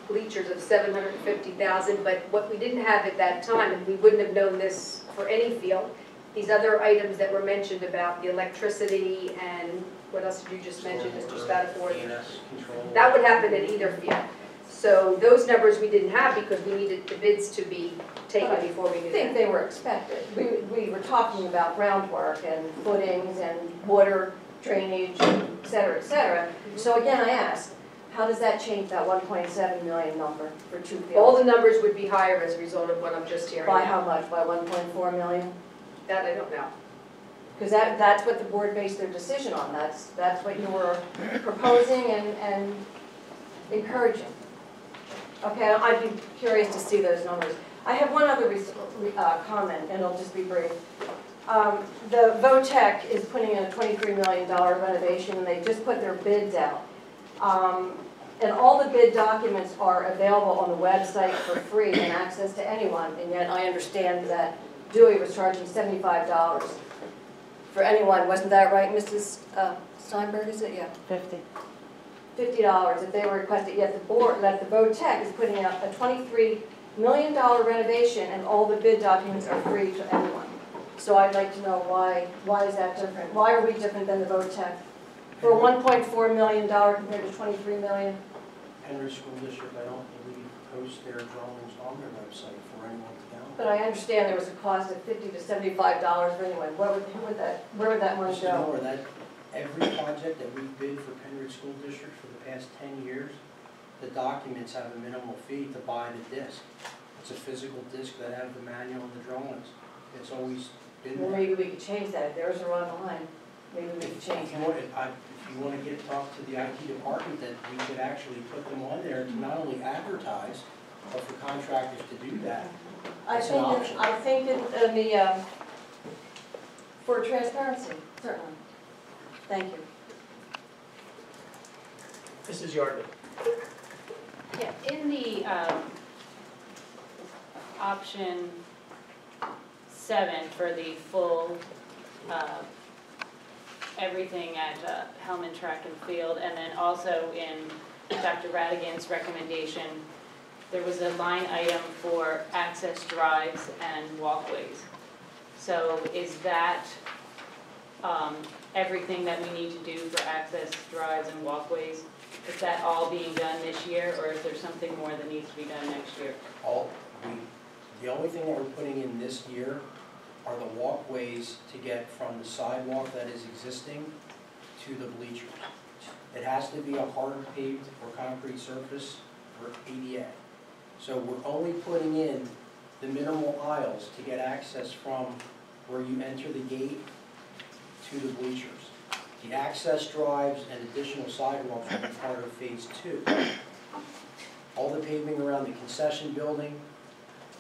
bleachers of $750,000, but what we didn't have at that time, and we wouldn't have known this for any field, these other items that were mentioned about the electricity and what else did you just mention, Mr. Spatafor? ENS control. That would happen at either field. So those numbers we didn't have because we needed the bids to be taken before we I knew think that. they were expected. We were talking about groundwork and footings and water drainage, et cetera, et cetera. So again, I asked, how does that change that 1.7 million number for two fields? All the numbers would be higher as a result of what I'm just hearing. By now. how much? By 1.4 million? That I don't know. Because that's what the board based their decision on. That's what you were proposing and encouraging. Okay, I'd be curious to see those numbers. I have one other comment, and it'll just be brief. The VOTEC is putting in a $23 million renovation, and they just put their bids out. And all the bid documents are available on the website for free and access to anyone, and yet I understand that Dewey was charging $75 for anyone. Wasn't that right, Mrs. Steinberg, is it? Yeah. 50. $50 if they were requested, yet the board, that the VOTEC is putting up a $23 million renovation and all the bid documents are free to anyone. So I'd like to know why is that different? Why are we different than the VOTEC? For $1.4 million compared to $23 million? Pennridge School District, I don't believe, post their drawings on their website for anyone to download. But I understand there was a cost of $50 to $75 for anyone. Where would that money Mr. go? Miller, that every project that we've bid for Pennridge School District for the past 10 years, the documents have a minimal fee to buy the disc. It's a physical disc that have the manual and the drawings. It's always been Well, there. maybe we could change that. If theirs are online, maybe we could change If that. you want to talk to the IT department, that we could actually put them on there to not only advertise, but for contractors to do that. It's an option. I think in the, for transparency, certainly. Thank you. Mrs. Yardley. Yeah, in the option 7 for the full everything at Hellman Track and Field, and then also in Dr. Radigan's recommendation, there was a line item for access drives and walkways. So is that everything that we need to do for access drives and walkways? Is that all being done this year, or is there something more that needs to be done next year? The only thing that we're putting in this year are the walkways to get from the sidewalk that is existing to the bleachers. It has to be a hard paved or concrete surface for ADA. So we're only putting in the minimal aisles to get access from where you enter the gate to the bleachers. The access drives and additional sidewalks will be part of phase 2. All the paving around the concession building,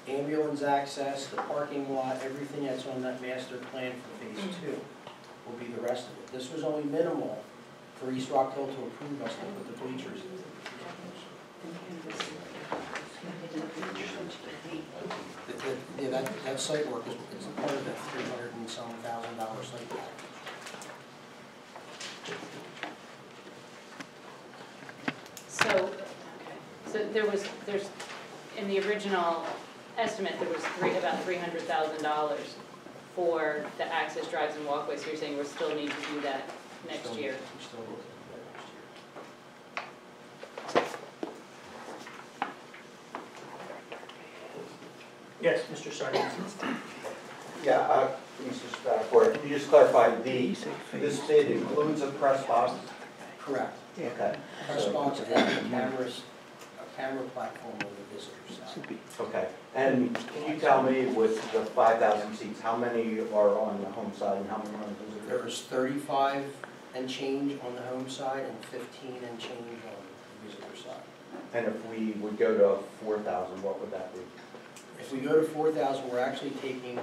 ambulance access, the parking lot, everything that's on that master plan for phase 2 will be the rest of it. This was only minimal for East Rock Hill to approve us to put the bleachers in. Yeah, that site work is part of that $300,000 and some site package. So, so there's, in the original estimate, there was about $300,000 for the access drives and walkways. So you're saying we still need to do that next year? We still will do that next year. Yes, Mr. Sardi. Yeah, Mr. Spatafora, can you just clarify, this bid includes a press box? Correct. Okay. Press box and cameras, a camera platform on the visitor side. Okay, and can you tell me with the 5,000 seats, how many are on the home side and how many are on the visitor? There's 35 and change on the home side and 15 and change on the visitor side. And if we would go to 4,000, what would that be? If we go to 4,000, we're actually taking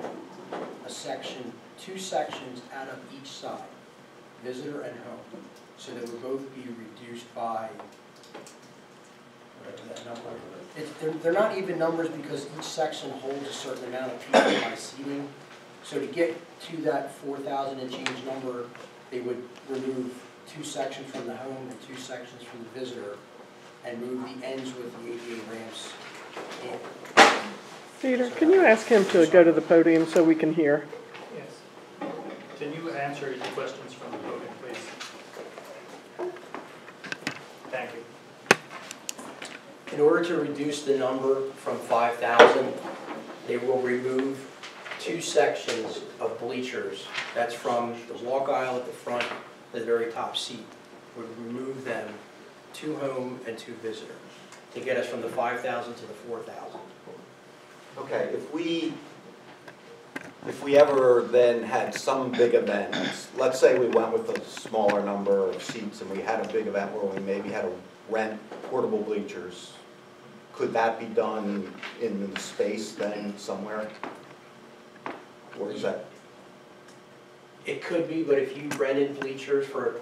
a section, 2 sections out of each side, visitor and home, so they would both be reduced by, whatever that number. They're not even numbers because each section holds a certain amount of people by seating. So to get to that 4,000 and change number, they would remove 2 sections from the home and 2 sections from the visitor and move the ends with the ADA ramps in. Peter, can you ask him to go to the podium so we can hear? Yes. Can you answer the questions from the podium, please? Thank you. In order to reduce the number from 5,000, they will remove 2 sections of bleachers. That's from the walk aisle at the front to the very top seat. Would remove them 2 home and 2 visitor to get us from the 5,000 to the 4,000. Okay, if we ever then had some big event, let's say we went with a smaller number of seats and we had a big event where we maybe had to rent portable bleachers, could that be done in the space then somewhere? Or is that? It could be, but if you rented bleachers for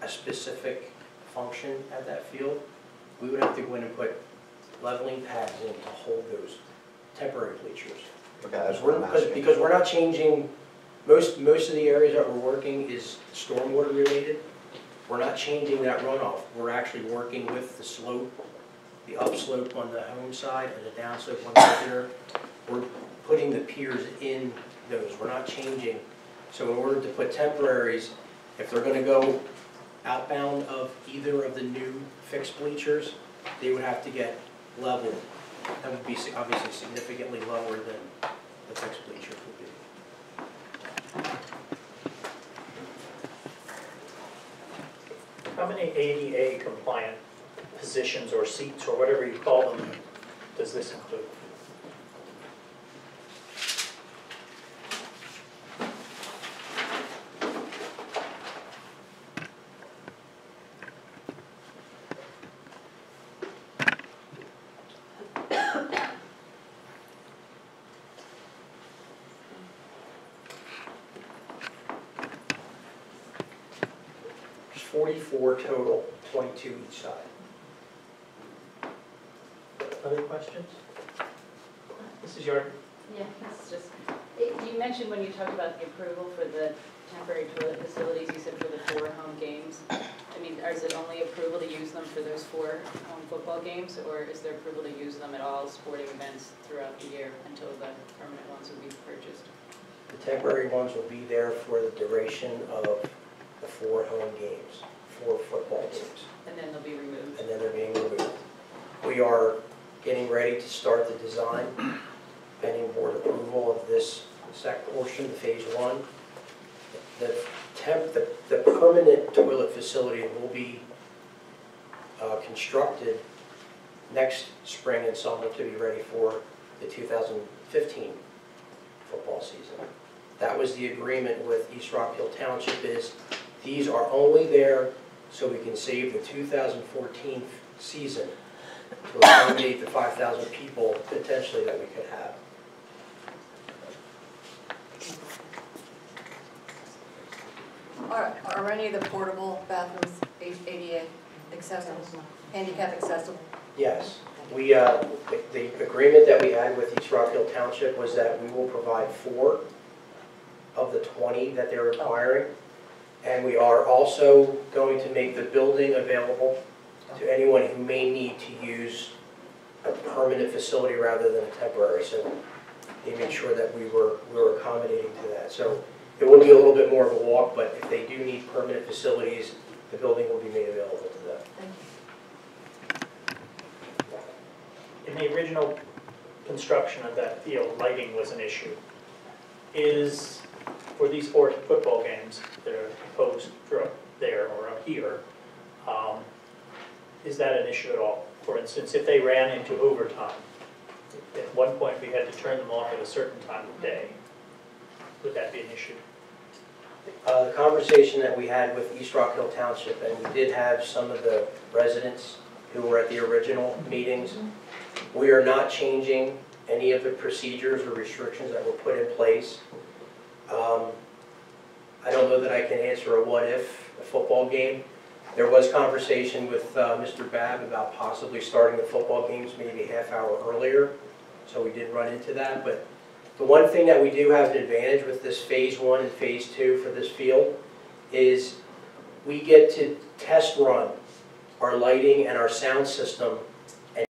a specific function at that field, we would have to go in and put leveling pads in to hold those temporary bleachers. Okay, that's what I'm asking. Because we're not changing, most of the areas that we're working is stormwater related. We're not changing that runoff. We're actually working with the slope, the upslope on the home side and the downslope on the visitor. We're putting the piers in those. We're not changing. So in order to put temporaries, if they're going to go outbound of either of the new fixed bleachers, they would have to get leveled. That would be obviously significantly lower than the fixed bleachers would be. How many ADA compliant positions or seats or whatever you call them does this include? There's 44 total, 22 each side. Other questions? Mrs. Yoder? Yeah, it's just, you mentioned when you talked about the approval for the temporary toilet facilities, you said for the 4 home games. I mean, is it only approval to use them for those 4 home football games, or is there approval to use them at all sporting events throughout the year until the permanent ones would be purchased? The temporary ones will be there for the duration of the 4 home games, 4 football games. And then they'll be removed? And then they're being removed. We are getting ready to start the design, pending board approval of this second portion, the phase 1. The permanent toilet facility will be constructed next spring and summer to be ready for the 2015 football season. That was the agreement with East Rock Hill Township, is these are only there so we can save the 2014 season to accommodate the 5,000 people potentially that we could have. Are any of the portable bathrooms ADA accessible, handicap accessible? Yes. We, the agreement that we had with East Rock Hill Township was that we will provide 4 of the 20 that they're requiring. And we are also going to make the building available to anyone who may need to use a permanent facility rather than a temporary. So they made sure that we were accommodating to that. So it will be a little bit more of a walk, but if they do need permanent facilities, the building will be made available to them. In the original construction of that field, lighting was an issue. Is, for these 4 football games that are proposed for up there or up here, is that an issue at all? For instance, if they ran into overtime, at one point we had to turn them off at a certain time of day, would that be an issue? The conversation that we had with East Rock Hill Township, and we did have some of the residents who were at the original meetings, we are not changing any of the procedures or restrictions that were put in place. I don't know that I can answer a what if, a football game. There was conversation with Mr. Babb about possibly starting the football games maybe a half hour earlier, so we did run into that. But the one thing that we do have an advantage with this phase 1 and phase 2 for this field is we get to test run our lighting and our sound system